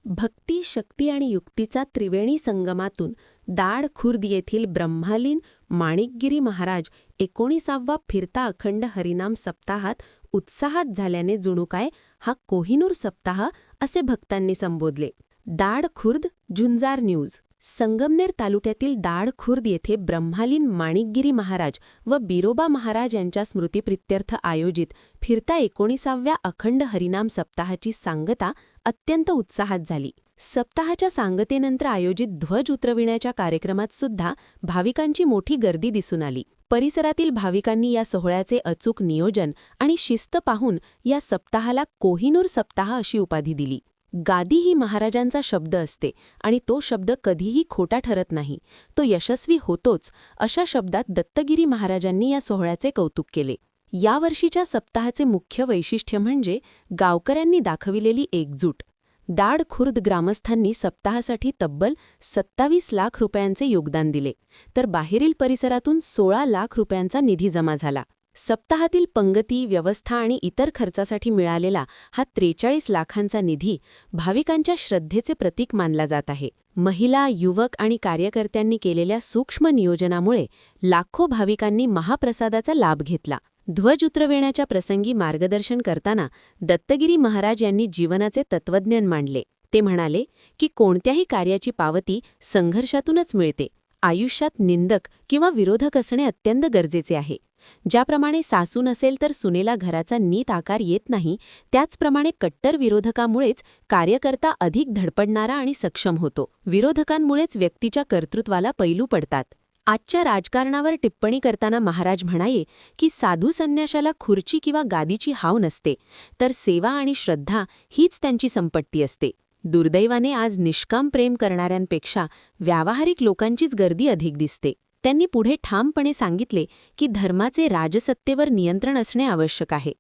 भक्ती, शक्ती आणि युक्तीचा त्रिवेणी संगमातून दाड खुर्द येथील ब्रह्मलीन माणिकगिरी महाराज 19वा फिरता अखंड हरिनाम सप्ताहात उत्साहात झाल्याने जणू काय हा कोहिनूर सप्ताह असे भक्तांनी संबोधले. दाड खुर्द झुंजार न्यूज. संगमनेर तालुक्यातील दाड खुर्द येथे ब्रह्मलीन माणिकगिरी महाराज व बिरोबा महाराज यांच्या स्मृतिप्रित्यर्थ आयोजित फिरता 19व्या अखंड हरिनाम सप्ताहाची सांगता अत्यंत उत्साहात झाली. सप्ताहाच्या सांगतेनंतर आयोजित ध्वज उतरविण्याच्या कार्यक्रमात सुद्धा भाविकांची मोठी गर्दी दिसून आली. परिसरातील भाविकांनी या सोहळ्याचे अचूक नियोजन आणि शिस्त पाहून या सप्ताहाला कोहिनूर सप्ताह अशी उपाधी दिली. गादी ही महाराजांचा शब्द असते आणि तो शब्द कधीही खोटा ठरत नाही, तो यशस्वी होतोच, अशा शब्दात दत्तगिरी महाराजांनी या सोहळ्याचे कौतुक केले. यावर्षीच्या सप्ताहाचे मुख्य वैशिष्ट्य म्हणजे गावकऱ्यांनी दाखविलेली एकजूट. दाड खुर्द ग्रामस्थांनी सप्ताहासाठी तब्बल 27 लाख रुपयांचे योगदान दिले, तर बाहेरील परिसरातून 16 लाख रुपयांचा निधी जमा झाला. सप्ताहातील पंगती, व्यवस्था आणि इतर खर्चासाठी मिळालेला हा 43 लाखांचा निधी भाविकांच्या श्रद्धेचे प्रतीक मानला जात आहे. महिला, युवक आणि कार्यकर्त्यांनी केलेल्या सूक्ष्म नियोजनामुळे लाखो भाविकांनी महाप्रसादाचा लाभ घेतला. ध्वज उतरविण्याच्या प्रसंगी मार्गदर्शन करताना दत्तगिरी महाराज यांनी जीवनाचे तत्वज्ञान मांडले. ते म्हणाले की कोणत्याही कार्याची पावती संघर्षातूनच मिळते. आयुष्यात निंदक किंवा विरोधक असणे अत्यंत गरजेचे आहे. ज्याप्रमाणे सासू नसेल तर सुनेला घराचा नीट आकार येत नाही, त्याचप्रमाणे कट्टर विरोधकामुळेच कार्यकर्ता अधिक धडपडणारा आणि सक्षम होतो. विरोधकांमुळेच व्यक्तीच्या कर्तृत्वाला पैलू पडतात. आजच्या राजकारणावर टिप्पणी करताना महाराज म्हणाले की साधू संन्याशाला खुर्ची किंवा गादीची हाव नसते, तर सेवा आणि श्रद्धा हीच त्यांची संपत्ती असते. दुर्दैवाने आज निष्काम प्रेम करणाऱ्यांपेक्षा व्यावहारिक लोकांचीच गर्दी अधिक दिसते. त्यांनी पुढे ठामपणे सांगितले की धर्माचे राजसत्तेवर नियंत्रण असणे आवश्यक आहे,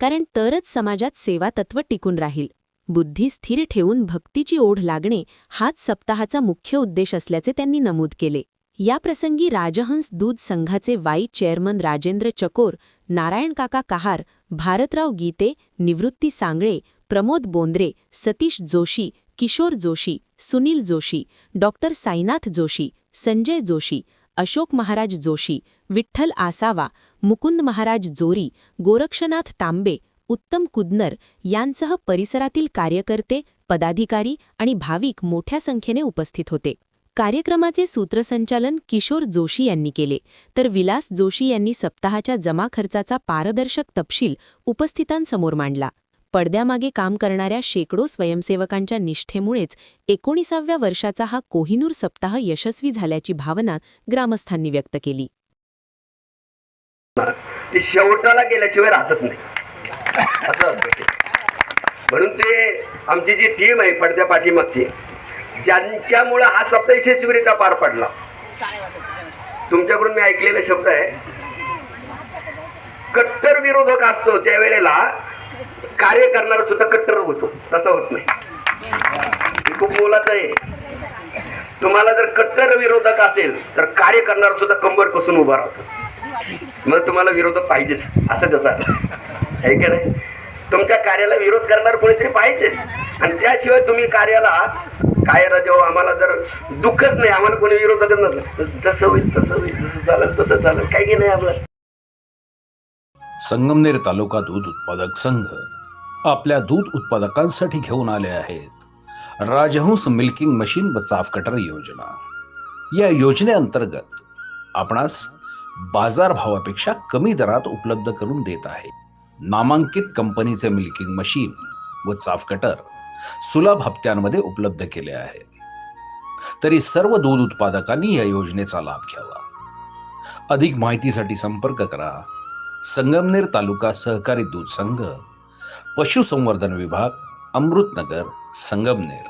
कारण तरच समाजात सेवातत्व टिकून राहील. बुद्धी स्थिर ठेवून भक्तीची ओढ लागणे हाच सप्ताहाचा मुख्य उद्देश असल्याचे त्यांनी नमूद केले. या प्रसंगी राजहंस दूध संघाचे वाई चेअरमन राजेंद्र चकोर, नारायण काका कहार, भारतराव गीते, निवृत्ती सांगळे, प्रमोद बोंद्रे, सतीश जोशी, किशोर जोशी, सुनील जोशी, डॉक्टर साईनाथ जोशी, संजय जोशी, अशोक महाराज जोशी, विठ्ठल आसावा, मुकुंद महाराज जोरी, गोरक्षनाथ तांबे, उत्तम कुदनर यांसह परिसरातील कार्यकर्ते, पदाधिकारी आणि भाविक मोठ्या संख्येने उपस्थित होते. कार्यक्रमाचे सूत्रसंचालन किशोर जोशी यांनी केले, तर विलास जोशी यांनी सप्ताहाच्या जमा खर्चाचा पारदर्शक तपशील उपस्थितांसमोर मांडला. पडद्यामागे काम करणाऱ्या शेकडो स्वयंसेवकांच्या निष्ठेमुळेच 19व्या वर्षाचा हा कोहिनूर सप्ताह यशस्वी झाल्याची भावना ग्रामस्थांनी व्यक्त केली. शेवटाला गेल्याशिवाय राहतच नाही असं म्हणून ते आमची जी टीम आहे पडद्या पाठीमागची, ज्यांच्यामुळे हा सप्ताह यशस्वीरित्या पार पडला. तुमच्याकडून मी ऐकलेला शब्द आहे, कट्टर विरोधक असतो त्यावेळेला कार्य करणारा सुद्धा कट्टर होतो, तसं होत नाही. खूप मोलाचं आहे. तुम्हाला जर कट्टर विरोधक असेल तर कार्य करणारा सुद्धा कंबर कसून उभा राहतो. मग तुम्हाला विरोधक पाहिजेच, असं कसं आहे की नाही? तुमच्या कार्याला विरोध करणार कोणीतरी पाहिजे, आणि त्याशिवाय तुम्ही कार्याला जेव्हा आम्हाला जर दुःखच नाही, आम्हाला कोणी विरोधकच नसलं, जसं होईल तसं होईल, जसं झालं तसं झालं, काही की नाही आपलं. संगमनेर तालुका दूध उत्पादक संघ आपल्या दूध उत्पादकांसाठी घेऊन आले आहेत राजहंस मिल्किंग मशीन व चाफ कटर योजना. या योजनेअंतर्गत आपणास बाजारभावापेक्षा कमी दरात उपलब्ध करून देत आहे. नामांकित कंपनीचे मिल्किंग मशीन व चाफ कटर सुलभ हप्त्यांमध्ये उपलब्ध केले आहे. तरी सर्व दूध उत्पादकांनी या योजनेचा लाभ घ्यावा. अधिक माहितीसाठी संपर्क करा संगमनेर तालुका सहकारी दूध संघ, पशुसंवर्धन विभाग, अमृतनगर, संगमनेर.